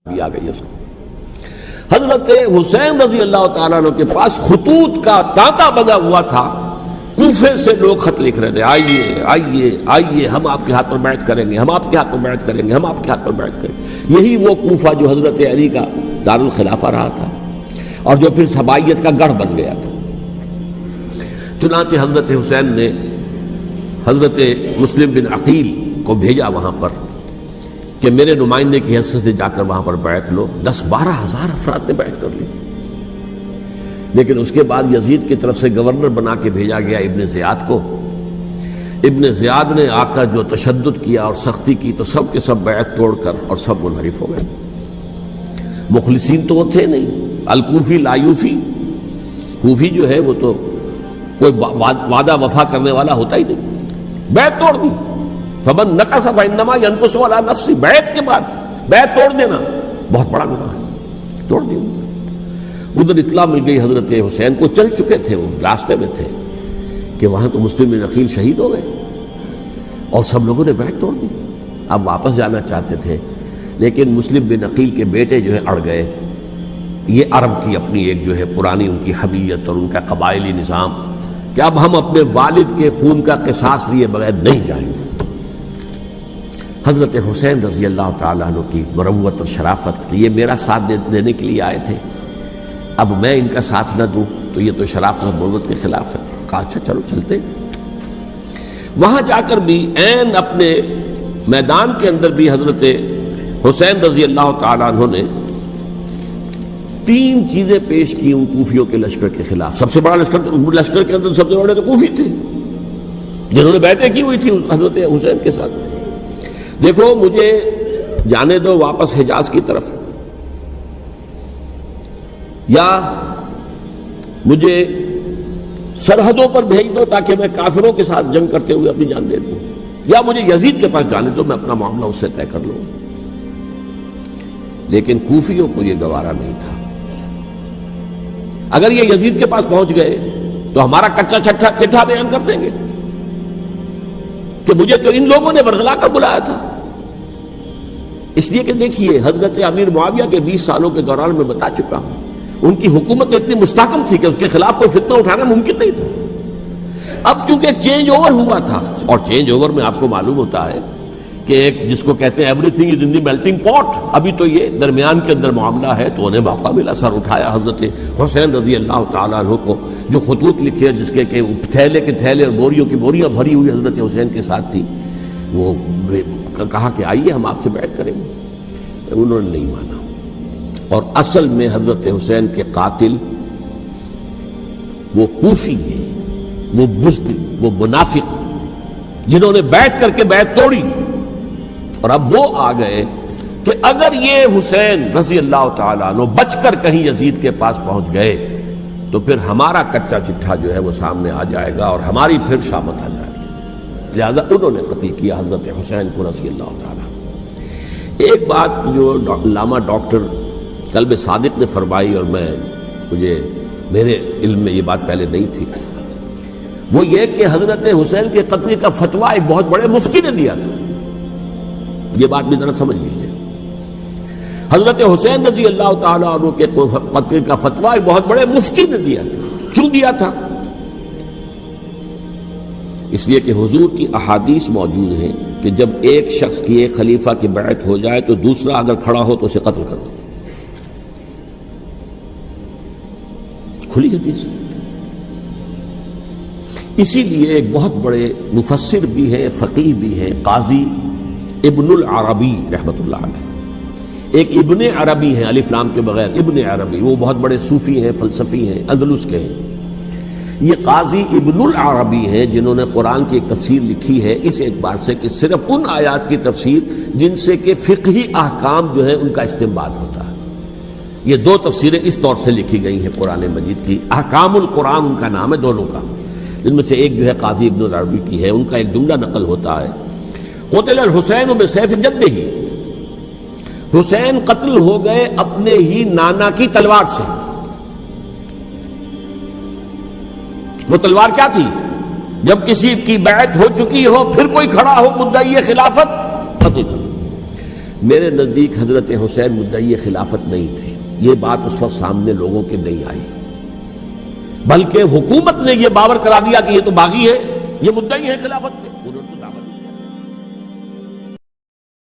بھی آ گئی اس کو۔ حضرت حسین رضی اللہ تعالیٰ عنہ کے پاس خطوط کا تانتا بنا ہوا تھا، کوفے سے لوگ خط لکھ رہے تھے، آئیے آئیے آئیے، ہم آپ کے ہاتھ پر بیعت کریں گے، ہم آپ کے ہاتھ پر بیعت کریں گے، ہم آپ کے ہاتھ پر بیعت کریں گے۔ یہی وہ کوفہ جو حضرت علی کا دارالخلافہ رہا تھا اور جو پھر صبائیت کا گڑھ بن گیا تھا۔ چنانچہ حضرت حسین نے حضرت مسلم بن عقیل کو بھیجا وہاں پر کہ میرے نمائندے کی حیثیت سے جا کر وہاں پر بیعت لو۔ 10-12 ہزار افراد نے بیعت کر لی، لیکن اس کے بعد یزید کی طرف سے گورنر بنا کے بھیجا گیا ابن زیاد کو۔ ابن زیاد نے آ کر جو تشدد کیا اور سختی کی تو سب کے سب بیعت توڑ کر اور سب منحرف ہو گئے۔ مخلصین تو وہ تھے نہیں، الکوفی لایوفی، کوفی جو ہے وہ تو کوئی وعدہ وفا کرنے والا ہوتا ہی نہیں، بیعت توڑ دی۔ فمن نقص فانما ينقص على نفسه، بیعت کے بعد بیعت توڑ دینا بہت بڑا گناہ ہے، توڑ دی۔ ادھر اطلاع مل گئی حضرت حسین کو، چل چکے تھے وہ، راستے میں تھے کہ وہاں تو مسلم بن عقیل شہید ہو گئے اور سب لوگوں نے بیعت توڑ دی۔ اب واپس جانا چاہتے تھے لیکن مسلم بن عقیل کے بیٹے جو ہے اڑ گئے۔ یہ عرب کی اپنی ایک جو ہے پرانی ان کی حمیت اور ان کا قبائلی نظام کہ اب ہم اپنے والد کے خون کا قصاص لیے بغیر نہیں جائیں گے۔ حضرت حسین رضی اللہ تعالیٰ عنہ کی مروت اور شرافت کہ یہ میرا ساتھ دینے کے لیے آئے تھے، اب میں ان کا ساتھ نہ دوں تو یہ تو شرافت اور مروت کے خلاف ہے۔ کہا اچھا چلو چلتے۔ وہاں جا کر بھی عین اپنے میدان کے اندر بھی حضرت حسین رضی اللہ تعالیٰ عنہ نے 3 چیزیں پیش کی ان کوفیوں کے لشکر کے خلاف۔ سب سے بڑا لشکر کے اندر سب سے بڑے تو کوفی تھے جنہوں نے بیعتیں کی ہوئی تھی حضرت حسین کے ساتھ۔ دیکھو مجھے جانے دو واپس حجاز کی طرف، یا مجھے سرحدوں پر بھیج دو تاکہ میں کافروں کے ساتھ جنگ کرتے ہوئے اپنی جان دے دوں، یا مجھے یزید کے پاس جانے دو، میں اپنا معاملہ اس سے طے کر لوں۔ لیکن کوفیوں کو یہ گوارا نہیں تھا۔ اگر یہ یزید کے پاس پہنچ گئے تو ہمارا کچا چٹھا بیان کر دیں گے کہ مجھے تو ان لوگوں نے ورغلا کر بلایا تھا۔ اس لیے کہ دیکھیے حضرت امیر معاویہ کے 20 سالوں کے دوران میں بتا چکا ہوں، ان کی حکومت اتنی مستحکم تھی کہ اس کے خلاف کوئی فتنہ اٹھانا ممکن نہیں تھا۔ اب چونکہ ایک چینج اوور ہوا تھا، اور چینج اوور میں آپ کو معلوم ہوتا ہے کہ ایک جس کو کہتے ہیں every thing is in the melting پاٹ، ابھی تو یہ درمیان کے اندر معاملہ ہے، تو انہیں موقع ملا، سر اٹھایا حضرت حسین رضی اللہ تعالیٰ عنہ کو، جو خطوط لکھے جس کے کہ تھیلے کے تھیلے اور بوریوں کی بوریاں بھری ہوئی حضرت حسین کے ساتھ تھی، وہ کہا کہ آئیے ہم آپ سے بیعت کریں گے۔ انہوں نے نہیں مانا، اور اصل میں حضرت حسین کے قاتل وہ کوفی ہیں، وہ بزدل، وہ منافق جنہوں نے بیعت کر کے بیعت توڑی۔ اور اب وہ آ گئے کہ اگر یہ حسین رضی اللہ تعالیٰ عنہ بچ کر کہیں یزید کے پاس پہنچ گئے تو پھر ہمارا کچا چٹھا جو ہے وہ سامنے آ جائے گا اور ہماری پھر شامت آ جائے گی۔ لہذا انہوں نے قتل کیا حضرت حسین کو رضی اللہ تعالیٰ۔ ایک بات جو علامہ ڈاکٹر قلب صادق نے فرمائی، اور مجھے میرے علم میں یہ بات پہلے نہیں تھی، وہ یہ کہ حضرت حسین کے قتل کا فتویٰ ایک بہت بڑے مفتی نے دیا تھا۔ یہ بات بھی ذرا سمجھ لیجیے، حضرت حسین رضی اللہ تعالیٰ عنہ کے قتل کا فتویٰ ایک بہت بڑے مفتی نے دیا تھا۔ کیوں دیا تھا؟ اس لیے کہ حضور کی احادیث موجود ہیں کہ جب ایک شخص کی ایک خلیفہ کی بیعت ہو جائے تو دوسرا اگر کھڑا ہو تو اسے قتل کر دو، کھلی حدیث۔ اسی لیے ایک بہت بڑے مفسر بھی ہیں، فقیہ بھی ہیں، قاضی ابن العربی رحمۃ اللہ علیہ۔ ایک ابن عربی ہیں الف لام کے بغیر، ابن عربی، وہ بہت بڑے صوفی ہیں، فلسفی ہیں، اندلس کے ہیں۔ یہ قاضی ابن العربی ہیں جنہوں نے قرآن کی ایک تفسیر لکھی ہے اس اعتبار سے کہ صرف ان آیات کی تفسیر جن سے کہ فقہی احکام جو ہے ان کا استنباط ہوتا ہے۔ یہ 2 تفسیریں اس طور سے لکھی گئی ہیں قرآن مجید کی، احکام القرآن ان کا نام ہے دونوں کا، جن میں سے ایک جو ہے قاضی ابن العربی کی ہے۔ ان کا ایک جملہ نقل ہوتا ہے، قتل الحسین بسیف جدہ، حسین قتل ہو گئے اپنے ہی نانا کی تلوار سے۔ وہ تلوار کیا تھی؟ جب کسی کی بیعت ہو چکی ہو پھر کوئی کھڑا ہو مدعی خلافت، قتل کر دو۔ میرے نزدیک حضرت حسین مدعی خلافت نہیں تھے، یہ بات اس وقت سامنے لوگوں کے نہیں آئی، بلکہ حکومت نے یہ باور کرا دیا کہ یہ تو باغی ہے، یہ مدعی ہے خلافت کے، انہوں نے تو